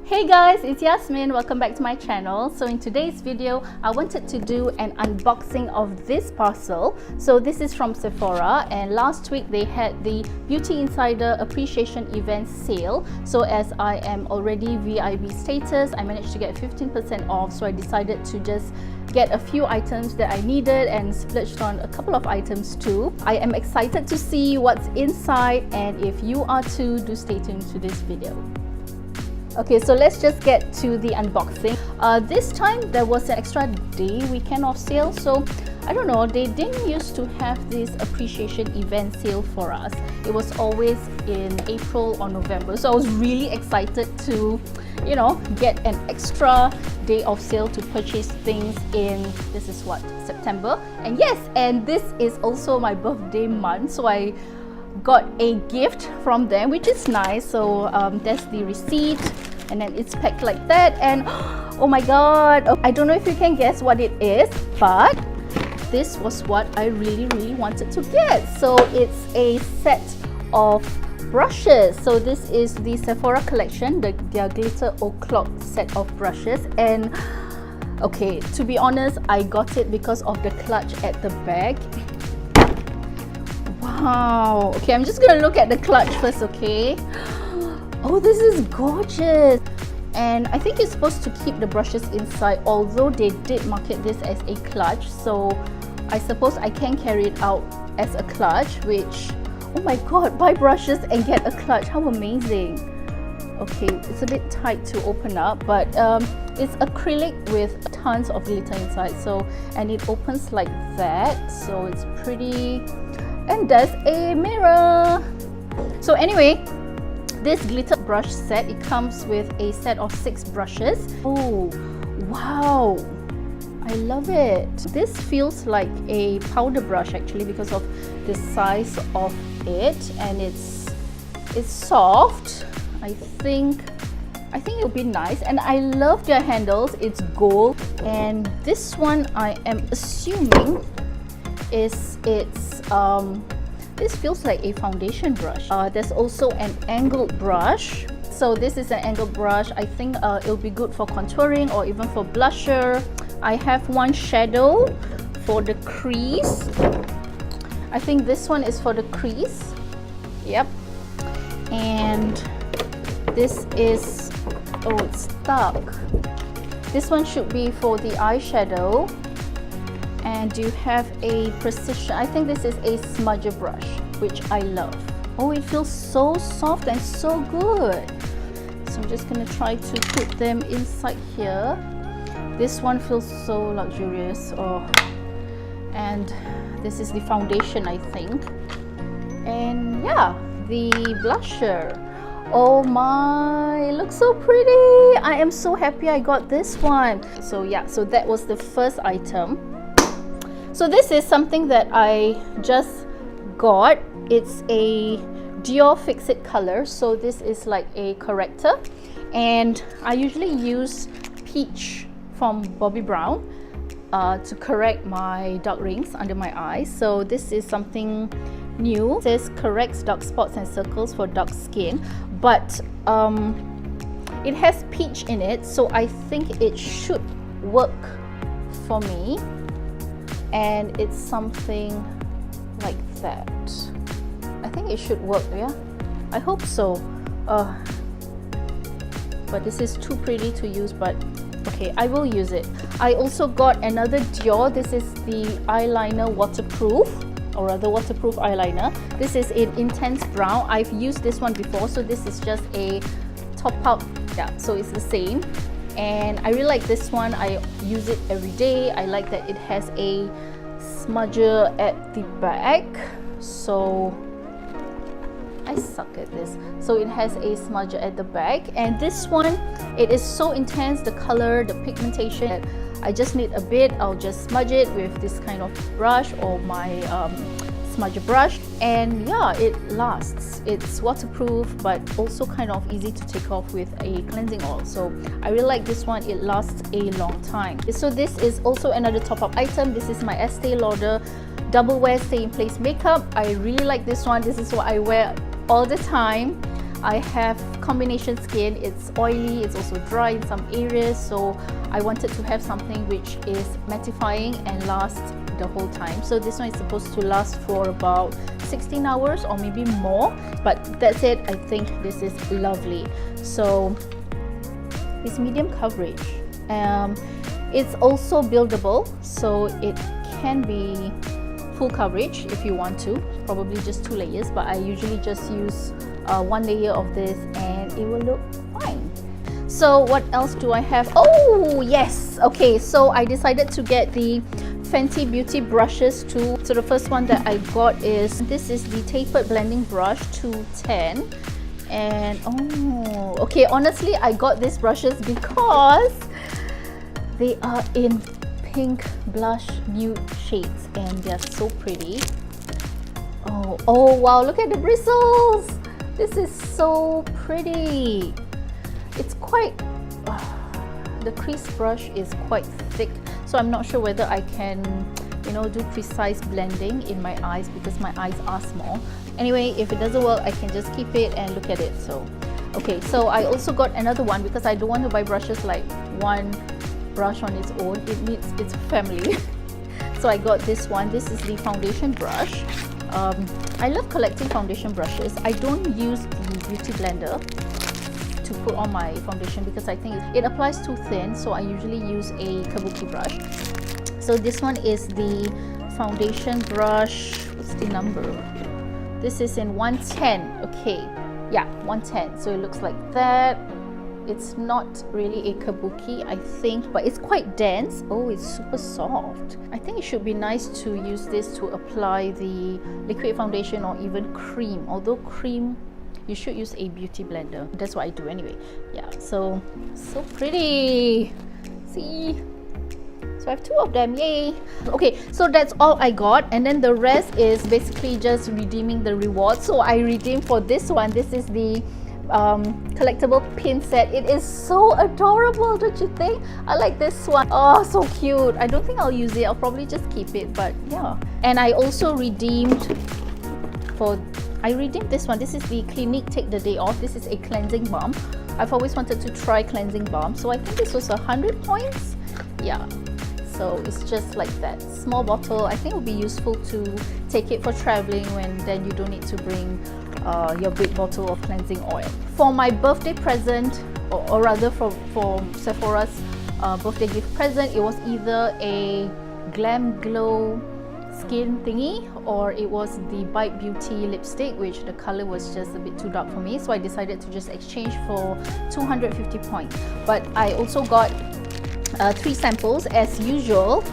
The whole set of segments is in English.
Hey guys, it's Yasmin. Welcome back to my channel. So in today's video, I wanted to do an unboxing of this parcel. So this is from Sephora, and last week they had the Beauty Insider Appreciation Event sale. So as I am already VIB status, I managed to get 15% off. So I decided to just get a few items that I needed and splurged on a couple of items too. I am excited to see what's inside, and if you are too, do stay tuned to this video. Okay, so let's just get to the unboxing. This time there was an extra day weekend of sale, so I don't know, they didn't used to have this appreciation event sale for us. It was always in April or November, so I was really excited to, you know, get an extra day of sale to purchase things in, this is what, September? And yes, and this is also my birthday month, so I got a gift from them, which is nice. So there's the receipt, and then it's packed like that, and oh my god, I don't know if you can guess what it is, but this was what I really wanted to get. So it's a set of brushes. So this is the Sephora collection, their glitter o'clock set of brushes. And okay, to be honest, I got it because of the clutch at the back. Wow. Okay, I'm just gonna look at the clutch first, okay? Oh, this is gorgeous. And I think it's supposed to keep the brushes inside, although they did market this as a clutch. So I suppose I can carry it out as a clutch, which, oh my god, buy brushes and get a clutch. How amazing. Okay, it's a bit tight to open up, but it's acrylic with tons of glitter inside. So, and it opens like that. So it's pretty. And there's a mirror. So anyway, this glitter brush set, it comes with a set of 6 brushes. Oh wow, I love it. This feels like a powder brush actually because of the size of it, and it's soft. I think it'll be nice, and I love their handles. It's gold, and this one I am assuming is this feels like a foundation brush. There's also an angled brush. So this is an angled brush. I think it'll be good for contouring or even for blusher. I have one shadow for the crease. I think this one is for the crease. Yep. And this is, oh, it's stuck. This one should be for the eyeshadow. And you have a precision, I think this is a smudger brush, which I love. Oh, it feels so soft and so good. So I'm just gonna try to put them inside here. This one feels so luxurious. Oh, and this is the foundation, I think. And yeah, the blusher. Oh my, it looks so pretty. I am so happy I got this one. So yeah, so that was the first item. So this is something that I just got. It's a Dior Fix It color. So this is like a corrector, and I usually use peach from Bobbi Brown to correct my dark rings under my eyes. So this is something new. It says corrects dark spots and circles for dark skin, but it has peach in it, so I think it should work for me. And it's something like that. I think it should work, yeah? I hope so. But this is too pretty to use, but okay, I will use it. I also got another Dior. This is the eyeliner waterproof, or rather waterproof eyeliner. This is in intense brown. I've used this one before, so this is just a top up. Yeah, so it's the same. And I really like this one. I use it every day. I like that it has a smudger at the back. So I suck at this. So it has a smudger at the back, and this one, it is so intense, the color, the pigmentation. I just need a bit. I'll just smudge it with this kind of brush or my smudger brush, and yeah, it lasts. It's waterproof, but also kind of easy to take off with a cleansing oil. So I really like this one. It lasts a long time. So this is also another top-up item. This is my Estee Lauder Double Wear Stay in Place makeup. I really like this one. This is what I wear all the time. I have combination skin. It's oily, it's also dry in some areas, so I wanted to have something which is mattifying and lasts the whole time. So this one is supposed to last for about 16 hours or maybe more, but that's it. I think this is lovely. So it's medium coverage. It's also buildable, so it can be full coverage if you want to, probably just 2 layers, but I usually just use 1 layer of this and it will look fine. So what else do I have? Oh yes, okay, so I decided to get the Fenty Beauty brushes too. So the first one that I got is, this is the tapered blending brush 210. And oh, okay, honestly I got these brushes because they are in pink blush nude shades and they're so pretty. Oh wow, look at the bristles. This is so pretty. It's quite the crease brush is quite thick, so I'm not sure whether I can, you know, do precise blending in my eyes because my eyes are small. Anyway, if it doesn't work, I can just keep it and look at it. So okay, so I also got another one because I don't want to buy brushes like one brush on its own. It needs its family. So I got this one. This is the foundation brush. I love collecting foundation brushes. I don't use the beauty blender to put on my foundation because I think it applies too thin, so I usually use a kabuki brush. So this one is the foundation brush. What's the number? This is in 110. Okay, yeah, 110. So it looks like that. It's not really a kabuki, I think, but it's quite dense. Oh, it's super soft. I think it should be nice to use this to apply the liquid foundation or even cream. Although cream, you should use a beauty blender. That's what I do anyway. Yeah, so pretty. See? So I have 2 of them, yay! Okay, so that's all I got, and then the rest is basically just redeeming the rewards. So I redeemed for this one. This is the collectible pin set. It is so adorable, don't you think? I like this one. Oh, so cute. I don't think I'll use it. I'll probably just keep it, but yeah. And I also redeemed this one. This is the Clinique Take the Day Off. This is a cleansing balm. I've always wanted to try cleansing balm, so I think this was 100 points. Yeah. So it's just like that small bottle. I think it would be useful to take it for traveling when then you don't need to bring your big bottle of cleansing oil. For my birthday present, or rather for Sephora's birthday gift present, it was either a Glam Glow skin thingy or it was the Bite Beauty lipstick, which the color was just a bit too dark for me, so I decided to just exchange for 250 points. But I also got 3 samples as usual.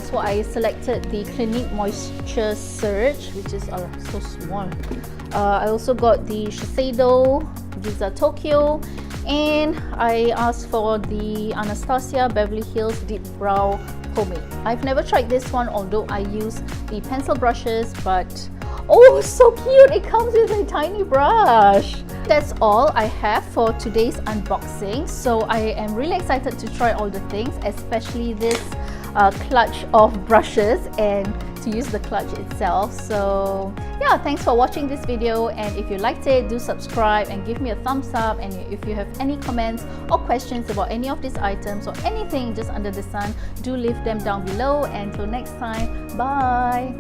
So I selected the Clinique Moisture Surge, which is so small. I also got the Shiseido Giza Tokyo, and I asked for the Anastasia Beverly Hills Deep Brow Pomade. I've never tried this one, although I use the pencil brushes, but oh, so cute! It comes with a tiny brush. That's all I have for today's unboxing. So I am really excited to try all the things, especially this clutch of brushes and to use the clutch itself. So yeah, thanks for watching this video, and if you liked it, do subscribe and give me a thumbs up. And if you have any comments or questions about any of these items or anything just under the sun, do leave them down below. Until next time, bye.